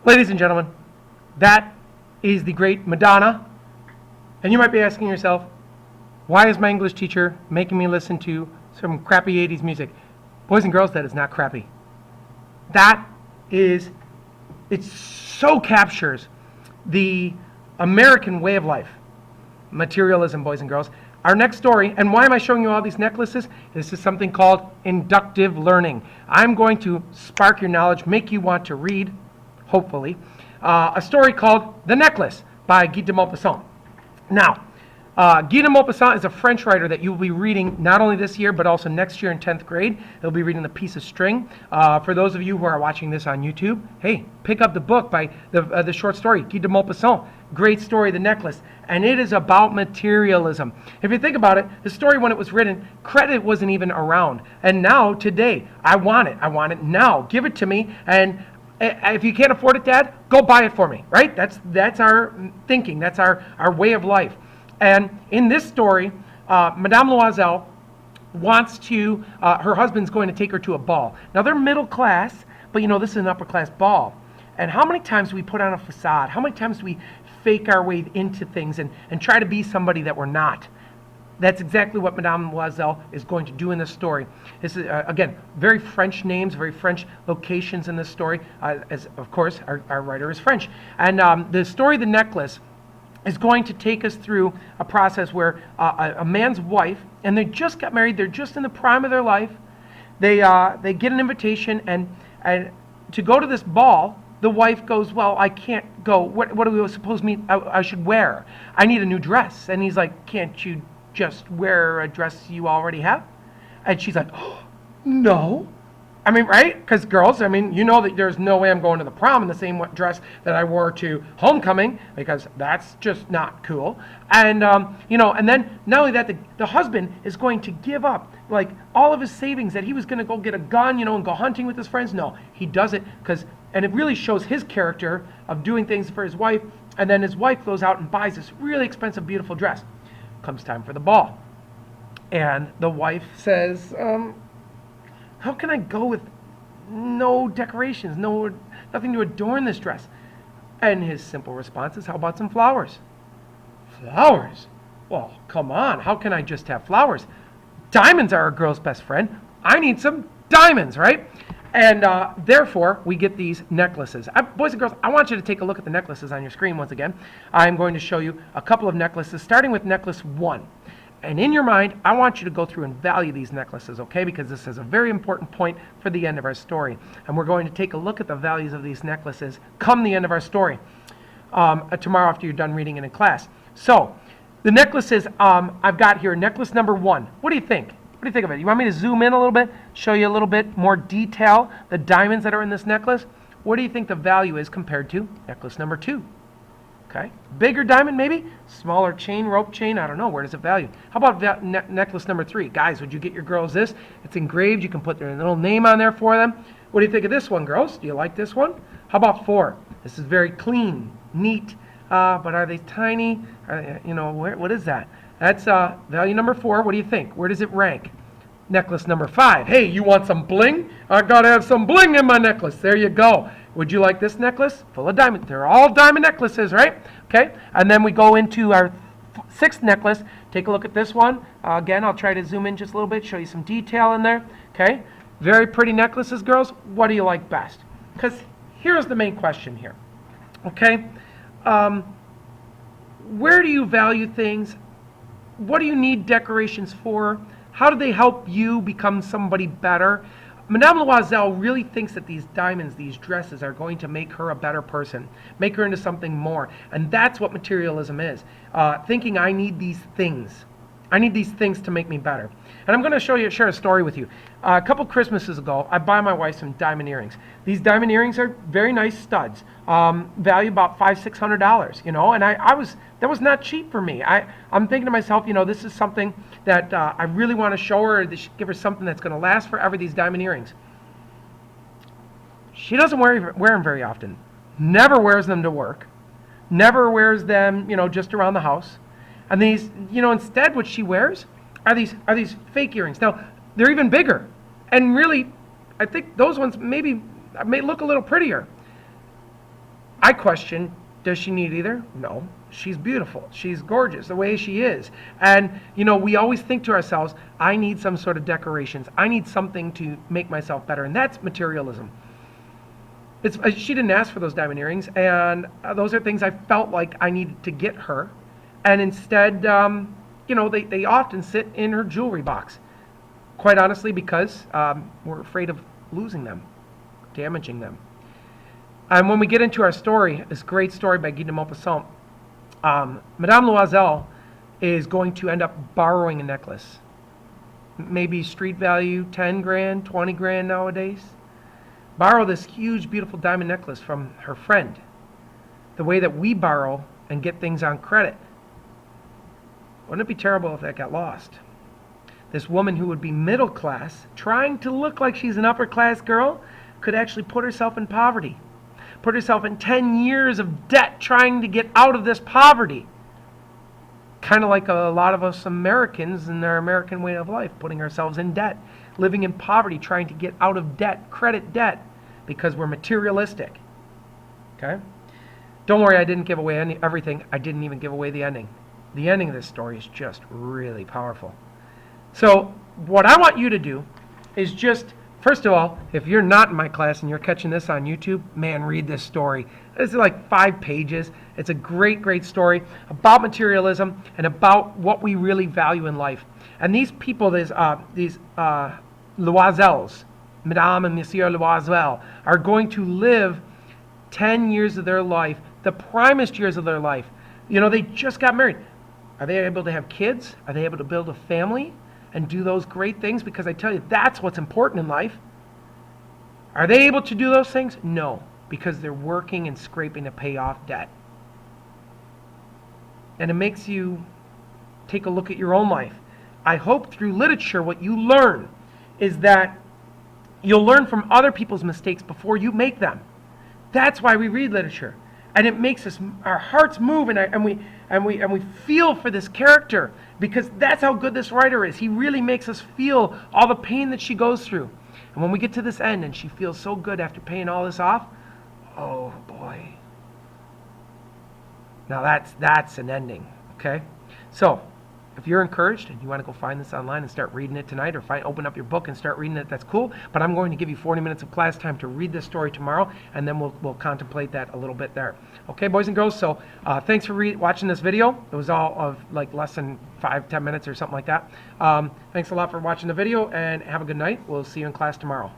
Ladies and gentlemen, that is the great Madonna. And you might be asking yourself, why is my English teacher making me listen to some crappy 80s music? Boys and girls, that is not crappy. It so captures the American way of life. Materialism, boys and girls. Our next story, and why am I showing you all these necklaces? This is something called inductive learning. I'm going to spark your knowledge, make you want to read, hopefully, a story called The Necklace by Guy de Maupassant. Now, Guy de Maupassant is a French writer that you will be reading not only this year, but also next year in 10th grade. He'll be reading The Piece of String. For those of you who are watching this on YouTube, hey, pick up the book by the short story, Guy de Maupassant. Great story, The Necklace. And it is about materialism. If you think about it, the story when it was written, credit wasn't even around. And now, today, I want it. I want it now. Give it to me. And if you can't afford it, Dad, go buy it for me, right? That's our thinking. That's our way of life. And in this story, Madame Loisel wants to, her husband's going to take her to a ball. Now, they're middle class, but this is an upper class ball. And how many times do we put on a facade? How many times do we fake our way into things and try to be somebody that we're not? That's exactly what Madame Loisel is going to do in this story. This is, again, very French names, very French locations in this story, as, of course, our writer is French. And the story, The Necklace, is going to take us through a process where a man's wife, and they just got married, they're just in the prime of their life, they get an invitation, and to go to this ball, the wife goes, well, I can't go. What do we suppose I should wear? I need a new dress. And he's like, can't you just wear a dress you already have? And she's like, oh, no. I mean, right? Because girls, that there's no way I'm going to the prom in the same dress that I wore to homecoming, because that's just not cool. And, and then not only that, the husband is going to give up, like, all of his savings that he was going to go get a gun, and go hunting with his friends. No, he does it and it really shows his character of doing things for his wife. And then his wife goes out and buys this really expensive, beautiful dress. Comes time for the ball. And the wife says, how can I go with no decorations, nothing to adorn this dress? And his simple response is, how about some flowers? Flowers? Well, come on, how can I just have flowers? Diamonds are a girl's best friend. I need some diamonds, right? And therefore, we get these necklaces. Boys and girls, I want you to take a look at the necklaces on your screen once again. I'm going to show you a couple of necklaces, starting with necklace 1. And in your mind, I want you to go through and value these necklaces, okay? Because this is a very important point for the end of our story. And we're going to take a look at the values of these necklaces come the end of our story, tomorrow after you're done reading it in class. So, the necklaces, I've got here, necklace number 1. What do you think? What do you think of it? You want me to zoom in a little bit, show you a little bit more detail, the diamonds that are in this necklace? What do you think the value is compared to necklace number 2? Okay, bigger diamond maybe? Smaller chain, rope chain, I don't know. Where does it value? How about necklace number 3? Guys, would you get your girls this? It's engraved. You can put their little name on there for them. What do you think of this one, girls? Do you like this one? How about 4? This is very clean, neat, but are they tiny? What is that? That's value number 4. What do you think? Where does it rank? Necklace number 5. Hey, you want some bling? I gotta have some bling in my necklace. There you go. Would you like this necklace? Full of diamonds. They're all diamond necklaces, right? Okay. And then we go into our 6th necklace. Take a look at this one. Again, I'll try to zoom in just a little bit, show you some detail in there. Okay. Very pretty necklaces, girls. What do you like best? Because here's the main question here. Okay. Where do you value things? What do you need decorations for? How do they help you become somebody better? Madame Loisel really thinks that these diamonds, these dresses, are going to make her a better person, make her into something more. And that's what materialism is. Thinking I need these things. I need these things to make me better. And I'm going to share a story with you. A couple Christmases ago, I bought my wife some diamond earrings. These diamond earrings are very nice studs, value about $500-600, and that was not cheap for me. I'm thinking to myself, this is something that I really want to show her, give her something that's going to last forever, these diamond earrings. She doesn't wear them very often, never wears them to work, never wears them, just around the house. And these, instead what she wears are these fake earrings. Now, they're even bigger. And really, I think those ones may look a little prettier. I question, does she need either? No. She's beautiful. She's gorgeous the way she is. And, we always think to ourselves, I need some sort of decorations. I need something to make myself better. And that's materialism. She didn't ask for those diamond earrings. And those are things I felt like I needed to get her. And instead, they often sit in her jewelry box. Quite honestly, because we're afraid of losing them, damaging them. And when we get into our story, this great story by Guy de Maupassant, Madame Loisel is going to end up borrowing a necklace. Maybe street value, 10 grand, 20 grand nowadays. Borrow this huge, beautiful diamond necklace from her friend. The way that we borrow and get things on credit. Wouldn't it be terrible if that got lost? This woman who would be middle class, trying to look like she's an upper class girl, could actually put herself in poverty. Put herself in 10 years of debt trying to get out of this poverty. Kind of like a lot of us Americans in our American way of life, putting ourselves in debt, living in poverty, trying to get out of debt, credit debt, because we're materialistic. Okay? Don't worry, I didn't give away everything. I didn't even give away the ending. The ending of this story is just really powerful. So what I want you to do is just, first of all, if you're not in my class and you're catching this on YouTube, man, read this story. It's like 5 pages. It's a great, great story about materialism and about what we really value in life. And these people, these Loisels, Madame and Monsieur Loisel, are going to live 10 years of their life, the primest years of their life. They just got married. Are they able to have kids? Are they able to build a family and do those great things? Because I tell you, that's what's important in life. Are they able to do those things? No, because they're working and scraping to pay off debt. And it makes you take a look at your own life. I hope through literature what you learn is that you'll learn from other people's mistakes before you make them. That's why we read literature. And it makes our hearts move, and we feel for this character, because that's how good this writer is. He really makes us feel all the pain that she goes through. And when we get to this end and she feels so good after paying all this off, oh boy. Now that's an ending, okay? So if you're encouraged and you want to go find this online and start reading it tonight, or open up your book and start reading it, that's cool. But I'm going to give you 40 minutes of class time to read this story tomorrow, and then we'll contemplate that a little bit there. Okay, boys and girls, so thanks for watching this video. It was all of like less than 5-10 minutes or something like that. Thanks a lot for watching the video, and have a good night. We'll see you in class tomorrow.